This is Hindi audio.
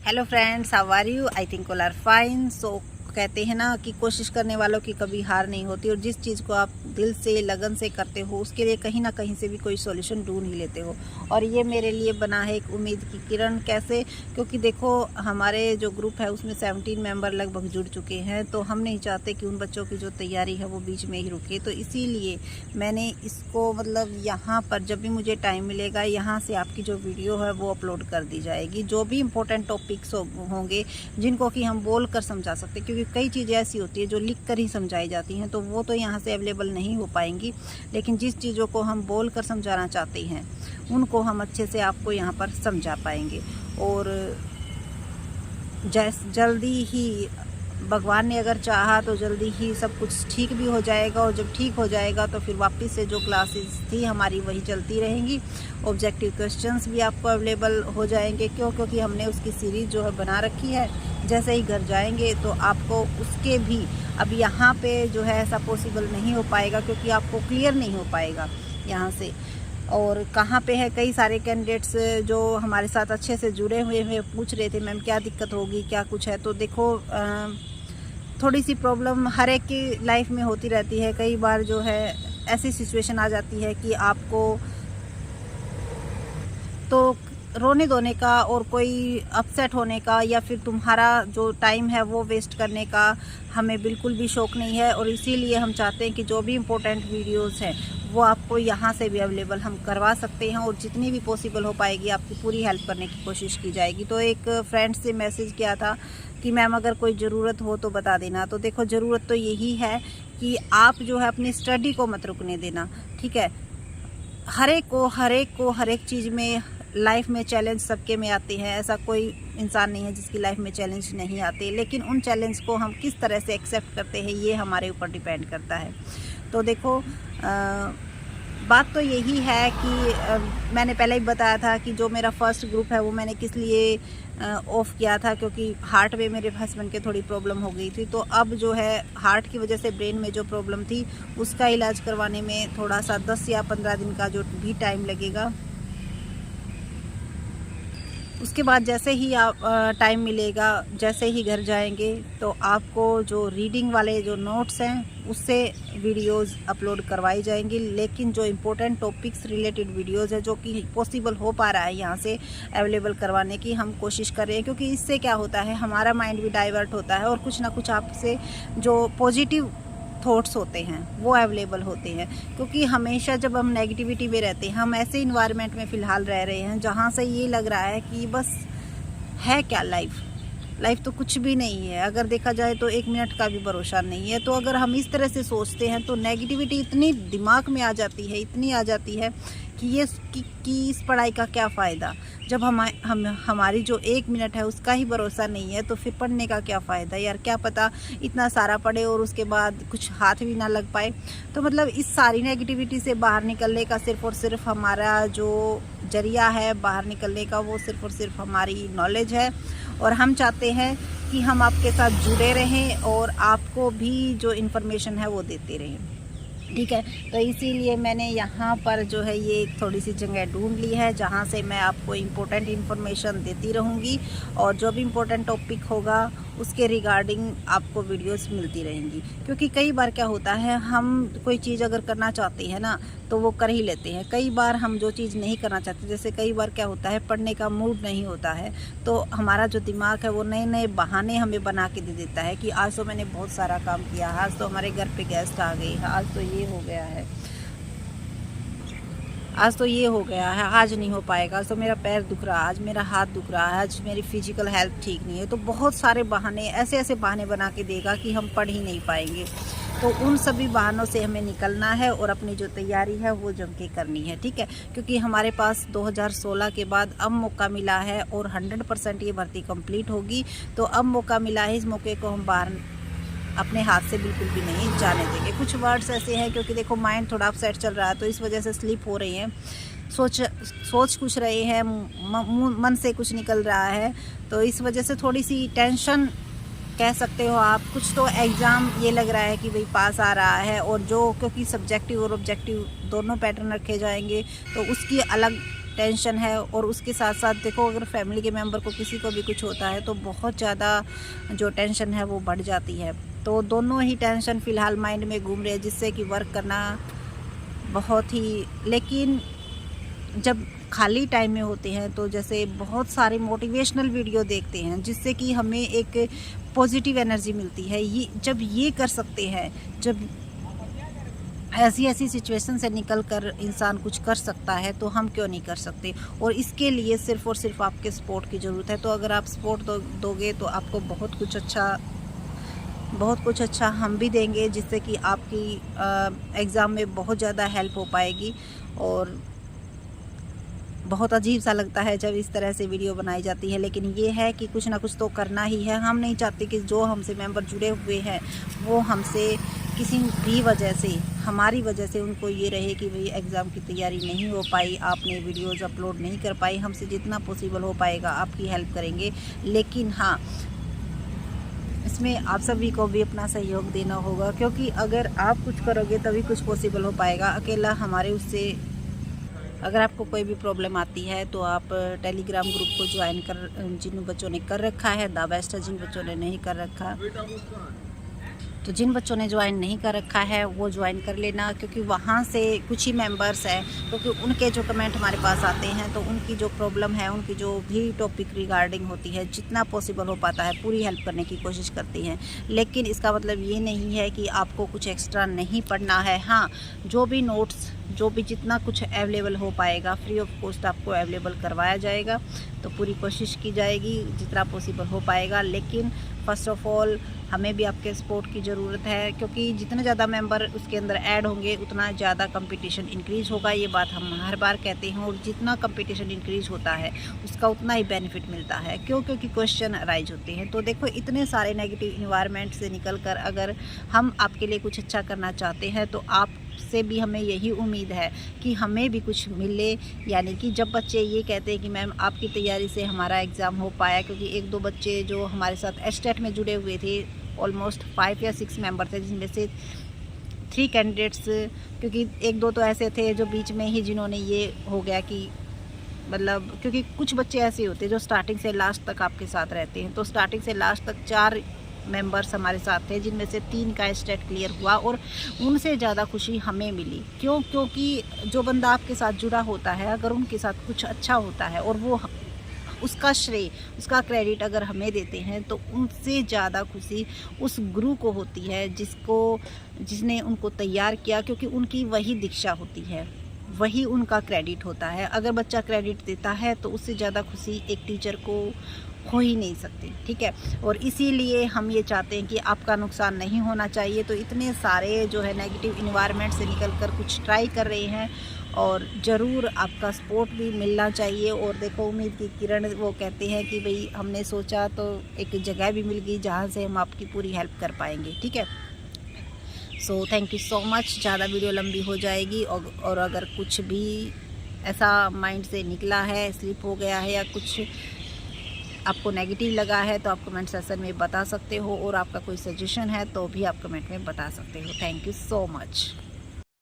Hello friends, how are you? I think all are fine. So कहते हैं ना कि कोशिश करने वालों की कभी हार नहीं होती, और जिस चीज़ को आप दिल से लगन से करते हो उसके लिए कहीं ना कहीं से भी कोई सॉल्यूशन ढूंढ ही लेते हो। और ये मेरे लिए बना है एक उम्मीद की किरण। कैसे? क्योंकि देखो, हमारे जो ग्रुप है उसमें 17 मेंबर लगभग जुड़ चुके हैं, तो हम नहीं चाहते कि उन बच्चों की जो तैयारी है वो बीच में ही रुके। तो इसीलिए मैंने इसको यहाँ पर जब भी मुझे टाइम मिलेगा यहाँ से आपकी जो वीडियो है वो अपलोड कर दी जाएगी। जो भी इम्पोर्टेंट टॉपिक्स होंगे जिनको कि हम बोल कर समझा सकते, क्योंकि कई चीज़ें ऐसी होती है जो लिख कर ही समझाई जाती हैं, तो वो तो यहाँ से अवेलेबल नहीं हो पाएंगी। लेकिन जिस चीज़ों को हम बोल कर समझाना चाहते हैं उनको हम अच्छे से आपको यहाँ पर समझा पाएंगे। और जल्दी ही भगवान ने अगर चाहा तो जल्दी ही सब कुछ ठीक भी हो जाएगा। और जब ठीक हो जाएगा तो फिर वापस से जो क्लासेस थी हमारी वही चलती रहेंगी। ऑब्जेक्टिव क्वेश्चंस भी आपको अवेलेबल हो जाएंगे। क्योंकि हमने उसकी सीरीज़ जो है बना रखी है। जैसे ही घर जाएंगे तो आपको उसके भी अब यहाँ पे जो है ऐसा पॉसिबल नहीं हो पाएगा, क्योंकि आपको क्लियर नहीं हो पाएगा यहाँ से। और कहाँ पे है, कई सारे कैंडिडेट्स जो हमारे साथ अच्छे से जुड़े हुए पूछ रहे थे मैम क्या दिक्कत होगी, क्या कुछ है। तो देखो, थोड़ी सी प्रॉब्लम हर एक की लाइफ में होती रहती है। कई बार जो है ऐसी सिचुएशन आ जाती है कि आपको तो रोने धोने का और कोई अपसेट होने का या फिर तुम्हारा जो टाइम है वो वेस्ट करने का हमें बिल्कुल भी शौक नहीं है। और इसीलिए हम चाहते हैं कि जो भी इम्पोर्टेंट वीडियोस हैं वो आपको यहाँ से भी अवेलेबल हम करवा सकते हैं, और जितनी भी पॉसिबल हो पाएगी आपकी पूरी हेल्प करने की कोशिश की जाएगी। तो एक फ्रेंड से मैसेज किया था कि मैम अगर कोई ज़रूरत हो तो बता देना। तो देखो, ज़रूरत तो यही है कि आप जो है अपनी स्टडी को मत रुकने देना, ठीक है। हर एक चीज़ में लाइफ में चैलेंज सबके में आते हैं। ऐसा कोई इंसान नहीं है जिसकी लाइफ में चैलेंज नहीं आते, लेकिन उन चैलेंज को हम किस तरह से एक्सेप्ट करते हैं ये हमारे ऊपर डिपेंड करता है। तो देखो, बात तो यही है कि मैंने पहले ही बताया था कि जो मेरा फर्स्ट ग्रुप है वो मैंने किस लिए ऑफ़ किया था, क्योंकि हार्ट में मेरे हस्बैंड के थोड़ी प्रॉब्लम हो गई थी। तो अब जो है हार्ट की वजह से ब्रेन में जो प्रॉब्लम थी उसका इलाज करवाने में थोड़ा सा 10 या 15 दिन का जो भी टाइम लगेगा। उसके बाद जैसे ही आप टाइम मिलेगा, जैसे ही घर जाएंगे तो आपको जो रीडिंग वाले जो नोट्स हैं उससे वीडियोस अपलोड करवाई जाएंगी। लेकिन जो इम्पोर्टेंट टॉपिक्स रिलेटेड वीडियोस है जो कि पॉसिबल हो पा रहा है यहाँ से अवेलेबल करवाने की हम कोशिश कर रहे हैं, क्योंकि इससे क्या होता है हमारा माइंड भी डाइवर्ट होता है और कुछ ना कुछ आपसे जो पॉजिटिव थॉट्स होते हैं वो अवेलेबल होते हैं। क्योंकि हमेशा जब हम नेगेटिविटी में रहते हैं, हम ऐसे इन्वायरमेंट में फ़िलहाल रह रहे हैं जहाँ से ये लग रहा है कि बस है क्या लाइफ तो कुछ भी नहीं है। अगर देखा जाए तो 1 मिनट का भी भरोसा नहीं है। तो अगर हम इस तरह से सोचते हैं तो नेगेटिविटी इतनी दिमाग में आ जाती है, इतनी आ जाती है कि इस पढ़ाई का क्या फ़ायदा। जब हमारी जो 1 मिनट है उसका ही भरोसा नहीं है तो फिर पढ़ने का क्या फ़ायदा यार। क्या पता इतना सारा पढ़े और उसके बाद कुछ हाथ भी ना लग पाए। तो मतलब इस सारी नेगेटिविटी से बाहर निकलने का सिर्फ़ और सिर्फ हमारा जो जरिया है बाहर निकलने का वो सिर्फ़ और सिर्फ हमारी नॉलेज है। और हम चाहते हैं कि हम आपके साथ जुड़े रहें और आपको भी जो इन्फॉर्मेशन है वो देते रहें, ठीक है। तो इसीलिए मैंने यहाँ पर जो है ये थोड़ी सी जगह ढूंढ ली है जहाँ से मैं आपको इम्पोर्टेंट इन्फॉर्मेशन देती रहूँगी, और जो भी इम्पोर्टेंट टॉपिक होगा उसके रिगार्डिंग आपको वीडियोस मिलती रहेंगी। क्योंकि कई बार क्या होता है, हम कोई चीज़ अगर करना चाहते हैं ना तो वो कर ही लेते हैं। कई बार हम जो चीज़ नहीं करना चाहते, जैसे कई बार क्या होता है पढ़ने का मूड नहीं होता है, तो हमारा जो दिमाग है वो नए नए बहाने हमें बना के दे देता है कि आज तो मैंने बहुत सारा काम किया, आज तो हमारे घर पे गेस्ट आ गए, आज तो ये हो गया है, आज तो ये हो गया है, आज नहीं हो पाएगा, आज तो मेरा पैर दुख रहा है, आज मेरा हाथ दुख रहा है, आज मेरी फिजिकल हेल्थ ठीक नहीं है। तो बहुत सारे बहाने, ऐसे बहाने बना के देगा कि हम पढ़ ही नहीं पाएंगे। तो उन सभी बहानों से हमें निकलना है और अपनी जो तैयारी है वो जम के करनी है, ठीक है। क्योंकि हमारे पास 2016 के बाद अब मौका मिला है और 100% ये भर्ती कंप्लीट होगी। तो अब मौका मिला है, इस मौके को हम बाहर अपने हाथ से बिल्कुल भी नहीं जाने देंगे। कुछ वर्ड्स ऐसे हैं, क्योंकि देखो माइंड थोड़ा अपसेट चल रहा है तो इस वजह से स्लिप हो रही हैं, सोच कुछ रहे हैं, मन से कुछ निकल रहा है, तो इस वजह से थोड़ी सी टेंशन कह सकते हो आप। कुछ तो एग्ज़ाम ये लग रहा है कि भाई पास आ रहा है, और जो क्योंकि सब्जेक्टिव और ऑब्जेक्टिव दोनों पैटर्न रखे जाएंगे तो उसकी अलग टेंशन है। और उसके साथ साथ देखो, अगर फैमिली के मेंबर को किसी को भी कुछ होता है तो बहुत ज़्यादा जो टेंशन है वो बढ़ जाती है। तो दोनों ही टेंशन फ़िलहाल माइंड में घूम रहे हैं, जिससे कि वर्क करना बहुत ही, लेकिन जब खाली टाइम में होते हैं तो जैसे बहुत सारे मोटिवेशनल वीडियो देखते हैं, जिससे कि हमें एक पॉजिटिव एनर्जी मिलती है। ये जब ये कर सकते हैं, जब ऐसी सिचुएशन से निकल कर इंसान कुछ कर सकता है, तो हम क्यों नहीं कर सकते। और इसके लिए सिर्फ़ और सिर्फ आपके सपोर्ट की ज़रूरत है। तो अगर आप सपोर्ट दोगे तो आपको बहुत कुछ अच्छा हम भी देंगे, जिससे कि आपकी एग्ज़ाम में बहुत ज़्यादा हेल्प हो पाएगी। और बहुत अजीब सा लगता है जब इस तरह से वीडियो बनाई जाती है, लेकिन ये है कि कुछ ना कुछ तो करना ही है। हम नहीं चाहते कि जो हमसे मेंबर जुड़े हुए हैं वो हमसे किसी भी वजह से, हमारी वजह से उनको ये रहे कि भाई एग्ज़ाम की तैयारी नहीं हो पाई, आपने वीडियोज़ अपलोड नहीं कर पाई। हमसे जितना पॉसिबल हो पाएगा आपकी हेल्प करेंगे, लेकिन हाँ, इसमें आप सभी को भी अपना सहयोग देना होगा, क्योंकि अगर आप कुछ करोगे तभी कुछ पॉसिबल हो पाएगा। अकेला हमारे उससे, अगर आपको कोई भी प्रॉब्लम आती है तो आप टेलीग्राम ग्रुप को ज्वाइन कर, जिन बच्चों ने कर रखा है द बेस्ट, जिन बच्चों ने नहीं कर रखा, तो जिन बच्चों ने ज्वाइन नहीं कर रखा है वो ज्वाइन कर लेना, क्योंकि वहाँ से कुछ ही मेंबर्स हैं, क्योंकि उनके जो कमेंट हमारे पास आते हैं तो उनकी जो प्रॉब्लम है, उनकी जो भी टॉपिक रिगार्डिंग होती है, जितना पॉसिबल हो पाता है पूरी हेल्प करने की कोशिश करती हैं। लेकिन इसका मतलब ये नहीं है कि आपको कुछ एक्स्ट्रा नहीं पढ़ना है। हाँ, जो भी नोट्स, जो भी जितना कुछ अवेलेबल हो पाएगा फ्री ऑफ कॉस्ट आपको अवेलेबल करवाया जाएगा। तो पूरी कोशिश की जाएगी जितना पॉसिबल हो पाएगा। लेकिन फ़र्स्ट ऑफ़ ऑल हमें भी आपके सपोर्ट की ज़रूरत है, क्योंकि जितने ज़्यादा मेंबर उसके अंदर ऐड होंगे उतना ज़्यादा कंपटीशन इंक्रीज़ होगा। ये बात हम हर बार कहते हैं, और जितना कंपटीशन इंक्रीज़ होता है उसका उतना ही बेनिफिट मिलता है। क्योंकि क्वेश्चन अराइज होते हैं। तो देखो, इतने सारे नेगेटिव इन्वायरमेंट से निकल कर अगर हम आपके लिए कुछ अच्छा करना चाहते हैं तो आप से भी हमें यही उम्मीद है कि हमें भी कुछ मिले। यानी कि जब बच्चे ये कहते हैं कि मैम आपकी तैयारी से हमारा एग्ज़ाम हो पाया, क्योंकि 1-2 बच्चे जो हमारे साथ एस्टेट में जुड़े हुए थे, ऑलमोस्ट 5 या 6 मेंबर थे, जिनमें से 3 कैंडिडेट्स, क्योंकि 1-2 तो ऐसे थे जो बीच में ही जिन्होंने ये हो गया कि मतलब, क्योंकि कुछ बच्चे ऐसे होते हैं जो स्टार्टिंग से लास्ट तक आपके साथ रहते हैं। तो स्टार्टिंग से लास्ट तक 4 मेंबर्स हमारे साथ थे, जिनमें से 3 का स्टेट क्लियर हुआ, और उनसे ज़्यादा खुशी हमें मिली। क्योंकि जो बंदा आपके साथ जुड़ा होता है, अगर उनके साथ कुछ अच्छा होता है और वो उसका श्रेय, उसका क्रेडिट अगर हमें देते हैं, तो उनसे ज़्यादा खुशी उस गुरु को होती है जिसने उनको तैयार किया, क्योंकि उनकी वही दीक्षा होती है, वही उनका क्रेडिट होता है। अगर बच्चा क्रेडिट देता है तो उससे ज़्यादा खुशी एक टीचर को हो ही नहीं सकती, ठीक है। और इसीलिए हम ये चाहते हैं कि आपका नुकसान नहीं होना चाहिए। तो इतने सारे जो है नेगेटिव इन्वायरमेंट से निकल कर कुछ ट्राई कर रहे हैं, और ज़रूर आपका सपोर्ट भी मिलना चाहिए। और देखो, उम्मीद की किरण वो कहते हैं कि भाई हमने सोचा तो एक जगह भी मिल गई जहाँ से हम आपकी पूरी हेल्प कर पाएंगे, ठीक है। So thank you so much. ज़्यादा वीडियो लंबी हो जाएगी, और अगर कुछ भी ऐसा माइंड से निकला है, स्लिप हो गया है, या कुछ आपको नेगेटिव लगा है तो आप कमेंट सेक्शन में बता सकते हो, और आपका कोई सजेशन है तो भी आप कमेंट में बता सकते हो। Thank you so much.